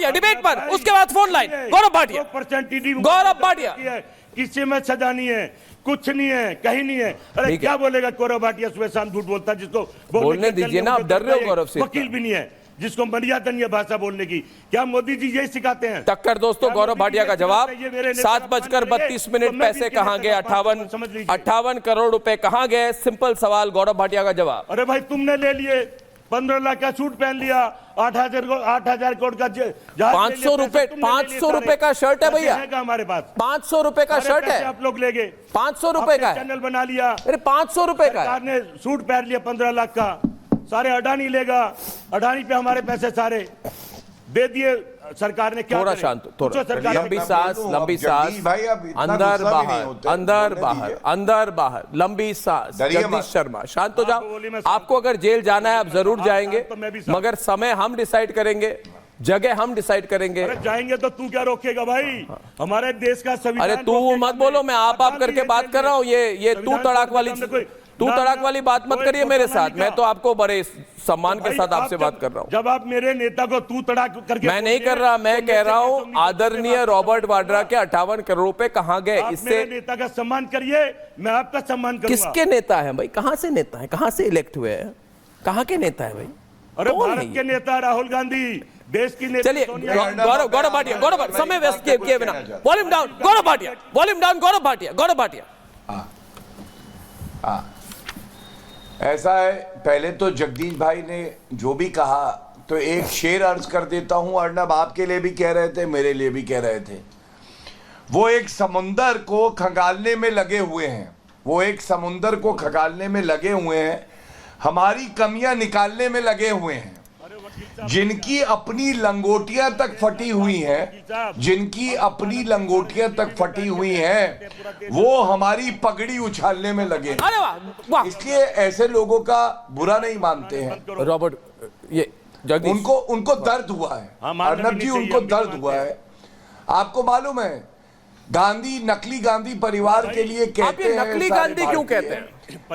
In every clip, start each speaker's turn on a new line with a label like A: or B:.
A: Bhatia debate पर, उसके बाद फोन लाइन गौरव भाटिया। गौरव भाटिया
B: किसी में सजा नहीं है, कुछ नहीं है, कहीं नहीं है। अरे क्या बोलेगा गौरव भाटिया, सुबह शाम झूठ बोलता है, जिसको
A: बोलने दीजिए ना, आप डर रहे हो गौरव से।
B: वकील भी नहीं है जिसको मर्यादा नहीं है भाषा बोलने की। क्या मोदी जी यही सिखाते हैं?
A: टक्कर दोस्तों, गौरव भाटिया का जवाब। 7:32 पैसे कहां गए? 58 करोड़ रुपए कहां गए? सिंपल सवाल, गौरव भाटिया का जवाब।
B: अरे भाई तुमने ले लिए 15 लाख का सूट पहन लिया, 8,000 करोड़ का
A: 500 रुपए का शर्ट है भैया,
B: हमारे पास
A: 500 रुपए का शर्ट है,
B: आप लोग ले गए।
A: 500 रुपए का
B: चैनल बना लिया,
A: अरे 500 रुपए का
B: सरकार ने सूट पहन लिया 15 लाख का। सारे अडानी लेगा, अडानी पे हमारे पैसे सारे दे दिए सरकार ने। क्या
A: थोड़ा शांत, थोड़ा लंबी सांस, लंबी सांस, अंदर बाहर, अंदर बाहर, अंदर बाहर, लंबी सांस। जगदीश शर्मा शांत हो जाओ। आपको अगर जेल जाना है आप जरूर जाएंगे, मगर समय हम डिसाइड करेंगे, जगह हम डिसाइड करेंगे।
B: जाएंगे तो तू क्या रोकेगा भाई? हमारे देश का संविधान।
A: अरे तू मत बोलो, मैं आप करके बात कर रहा हूँ। ये तू तड़ाक वाली बात मत करिए मेरे साथ। मैं तो आपको बड़े सम्मान के साथ आपसे बात कर रहा हूँ।
B: जब आप मेरे नेता को तू तड़ाक करके,
A: मैं नहीं कर रहा, मैं कह रहा हूँ आदरणीय रॉबर्ट वाड्रा के 58 करोड़ रुपए कहाँ गए? इससे
B: नेता का सम्मान करिए, मैं आपका सम्मान करूंगा।
A: किसके नेता है भाई? कहाँ से नेता है? कहाँ से इलेक्ट हुए हैं? कहाँ के नेता है भाई?
B: अरे भारत के नेता राहुल गांधी, देश की नेता।
A: चलिए गौरव भाटिया, गौरव समय व्यस्त किए बिना volume down. Gaurav Bhatia volume down. Gaurav Bhatia
C: ऐसा है, पहले तो जगदीश भाई ने जो भी कहा तो एक शेर अर्ज कर देता हूं। अर्नब आपके लिए भी कह रहे थे, मेरे लिए भी कह रहे थे। वो एक समुंदर को खंगालने में लगे हुए हैं, वो एक समुंदर को खंगालने में लगे हुए हैं, हमारी कमियां निकालने में लगे हुए हैं। जिनकी अपनी लंगोटियां तक फटी हुई हैं, जिनकी अपनी लंगोटियां तक फटी हुई हैं, वो हमारी पगड़ी उछालने में लगे हैं। इसलिए ऐसे लोगों का बुरा नहीं मानते हैं।
A: रॉबर्ट, ये
C: उनको दर्द हुआ है अर्नब जी, उनको दर्द हुआ है। आपको मालूम है गांधी, नकली गांधी परिवार के लिए कहते हैं।
A: नकली गांधी क्यों कहते हैं?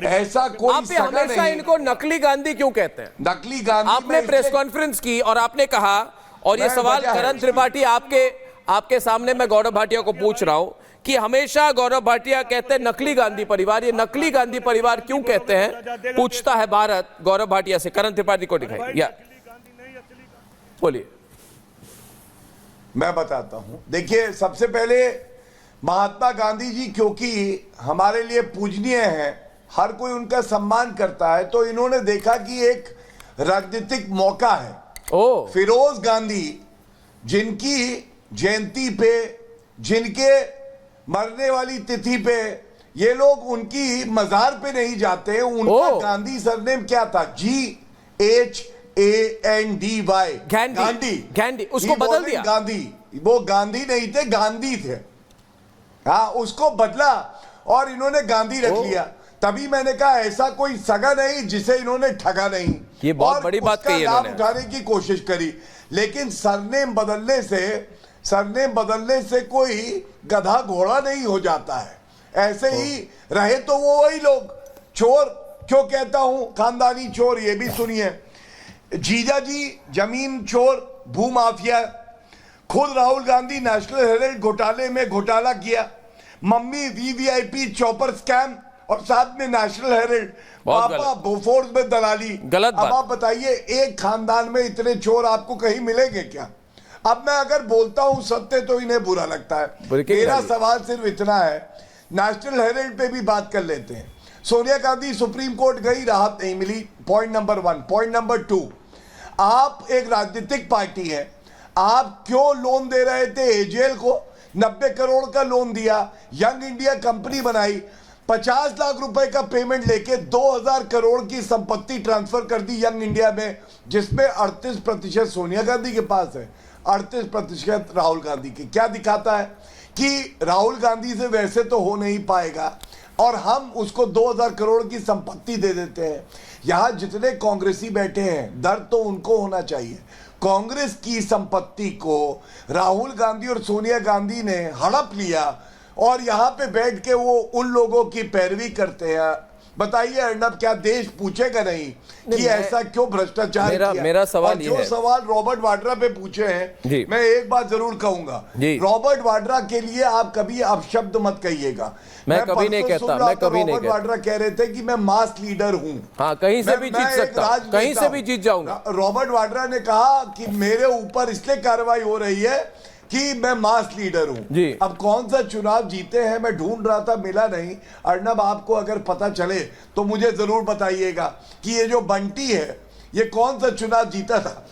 C: ऐसा कोई
A: आप हमेशा इनको नकली गांधी क्यों कहते हैं?
C: नकली गांधी
A: आपने प्रेस कॉन्फ्रेंस की और आपने कहा, और ये सवाल करण त्रिपाठी आपके सामने मैं गौरव भाटिया को पूछ रहा हूं कि हमेशा गौरव भाटिया कहते हैं नकली गांधी परिवार। ये नकली गांधी परिवार क्यों कहते हैं? पूछता है भारत गौरव भाटिया से। करण त्रिपाठी को दिखाई, या बोलिए।
C: मैं बताता हूं। देखिए, सबसे पहले महात्मा गांधी जी क्योंकि हमारे लिए पूजनीय हैं, हर कोई उनका सम्मान करता है, तो इन्होंने देखा कि एक राजनीतिक मौका है। फिरोज गांधी, जिनकी जयंती पे, जिनके मरने वाली तिथि पे ये लोग उनकी मजार पे नहीं जाते। उनका गांधी सरनेम क्या था? GHANDY,
A: गांधी। उसको बदल दिया।
C: गांधी, वो गांधी नहीं थे, गांधी थे। हाँ, उसको बदला और इन्होंने गांधी रख लिया। तभी मैंने कहा ऐसा कोई सगा नहीं जिसे इन्होंने ठगा नहीं।
A: ये बहुत बड़ी बात कही
C: है, लाभ उठाने की कोशिश करी। लेकिन सरनेम बदलने से कोई गधा घोड़ा नहीं हो जाता है। ऐसे ही रहे तो वो वही लोग। चोर क्यों कहता हूं? खानदानी चोर, ये भी सुनिए। जीजा जी जमीन चोर, भूमाफिया। खुद राहुल गांधी नेशनल हेराल्ड घोटाले में घोटाला किया, मम्मी VVIP चॉपर स्कैम, और साथ में नेशनल हेराल्ड, पापा बोफोर्स में दलाली।
A: गलत बात।
C: अब आप बताइए, एक खानदान में इतने चोर आपको कहीं मिलेंगे क्या? अब मैं अगर बोलता हूं सत्य तो इन्हें बुरा लगता है। मेरा सवाल सिर्फ इतना है, नेशनल हेराल्ड पे भी बात कर लेते हैं। सोनिया गांधी सुप्रीम कोर्ट गई, राहत नहीं मिली, पॉइंट नंबर 1। पॉइंट नंबर 2, आप एक राजनीतिक पार्टी है, आप क्यों लोन दे रहे थे एजेएल को? 90 करोड़ का लोन दिया, यंग इंडिया कंपनी बनाई, 50 लाख रुपए का पेमेंट लेके 2000 करोड़ की संपत्ति ट्रांसफर कर दी यंग इंडिया में, जिसमें 38% सोनिया गांधी के पास है, 38% राहुल गांधी के। क्या दिखाता है कि राहुल गांधी से वैसे तो हो नहीं पाएगा और हम उसको 2000 करोड़ की संपत्ति दे देते हैं। यहां जितने कांग्रेसी बैठे हैं, दर्द तो उनको होना चाहिए। कांग्रेस की संपत्ति को राहुल गांधी और सोनिया गांधी ने हड़प लिया और यहां पे बैठ के वो उन लोगों की पैरवी करते हैं बताइए अर्नब, क्या देश पूछेगा नहीं कि ऐसा क्यों भ्रष्टाचार किया?
A: मेरा सवाल
C: और
A: ये
C: जो
A: है,
C: सवाल रॉबर्ट वाड्रा पे पूछे
A: जी।
C: हैं, मैं एक बात जरूर कहूंगा, रॉबर्ट वाड्रा के लिए आप कभी अपशब्द मत कहिएगा।
A: मैं कभी नहीं कहता, मैं कभी नहीं
C: रॉबर्ट वाड्रा कह रहे थे कि मैं मास लीडर हूं।
A: हाँ, कहीं से भी जीत सकता हूं, कहीं से भी जीत जाऊंगा।
C: रॉबर्ट वाड्रा ने कहा कि मेरे ऊपर इसलिए कार्रवाई हो रही है कि मैं मास लीडर हूं। अब कौन सा चुनाव जीते हैं मैं ढूंढ रहा था, मिला नहीं। अर्नब, आपको अगर पता चले तो मुझे जरूर बताइएगा कि ये जो बंटी है ये कौन सा चुनाव जीता था।